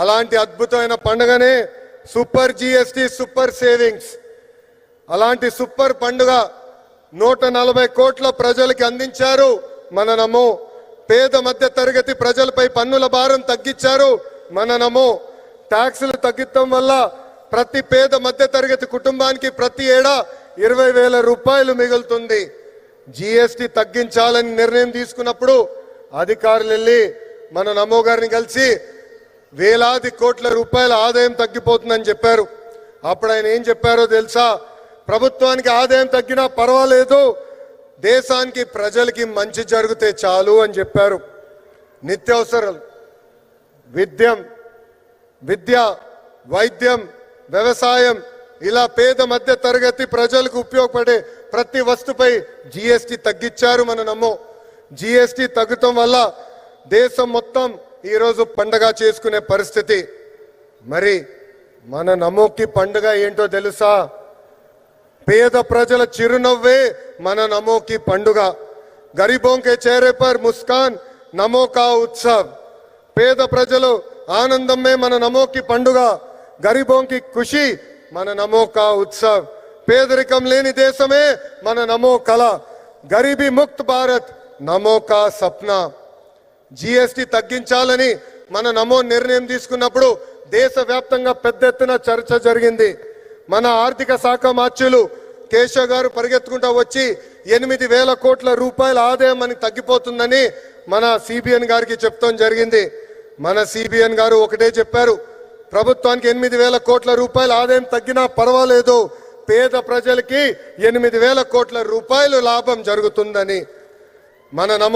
అలాంటి అద్భుతమైన పండుగనే super GST super savings. అలాంటి సూపర్ పండుగ 140 కోట్ల ప్రజలకి అందించారు మన నమో. పేద మధ్య తరగతి ప్రజలపై పన్నుల భారం తగ్గించారు మన నమో. ట్యాక్సులు తగ్గించడం వల్ల ప్రతి పేద మధ్య తరగతి కుటుంబానికి ప్రతి ఏడా 20,000 రూపాయలు మిగులుతుంది. జిఎస్టి తగ్గించాలని నిర్ణయం తీసుకున్నప్పుడు అధికారులు వెళ్ళి మన నమో గారిని కలిసి వేలాది కోట్ల రూపాయల ఆదాయం తగ్గిపోతుందని చెప్పారు. అప్పుడు ఆయన ఏం చెప్పారో తెలుసా? ప్రభుత్వానికి ఆదాయం తగ్గినా పర్వాలేదు, దేశానికి ప్రజలకి మంచి జరిగితే చాలు అని చెప్పారు. నిత్యావసరాలు, విద్య, వైద్యం, వ్యవసాయం, ఇలా పేద మధ్య తరగతి ప్రజలకు ఉపయోగపడే ప్రతి వస్తుపై జిఎస్టి తగ్గించారు మన నమో. జిఎస్టి తగ్గటం వల్ల దేశం మొత్తం ఈరోజు పండగ చేసుకునే పరిస్థితి. మరి మన నమోకి పండుగ ఏంటో తెలుసా? పేద ప్రజల చిరునవ్వే మన నమోకి పండుగ. गरीबों के चेहरे पर मुस्कान नमो का उत्सव. పేద ప్రజలు ఆనందమే మన నమోకి పండుగ. గరీబోं की खुशी మన నమో కా ఉత్సవ్. పేదరికం లేని దేశమే మన నమో కళ. గరీబీ ముక్త భారత్ నమో కా సప్నా. జిఎస్టి తగ్గించాలని మన నమో నిర్ణయం తీసుకున్నప్పుడు దేశవ్యాప్తంగా పెద్ద ఎత్తున చర్చ జరిగింది. మన ఆర్థిక శాఖ మార్చులు కేశవ్ గారు పరిగెత్తుకుంటూ వచ్చి 8,000 కోట్ల రూపాయల ఆదాయం మనకి తగ్గిపోతుందని మన సిబిఎన్ గారికి చెప్తాం జరిగింది. మన సిబిఎన్ గారు ఒకటే చెప్పారు, ప్రభుత్వానికి 8,000 కోట్ల రూపాయల ఆదాయం తగ్గినా పర్వాలేదు, పేద ప్రజలకి 8,000 కోట్ల రూపాయలు లాభం జరుగుతుందని. మన నమో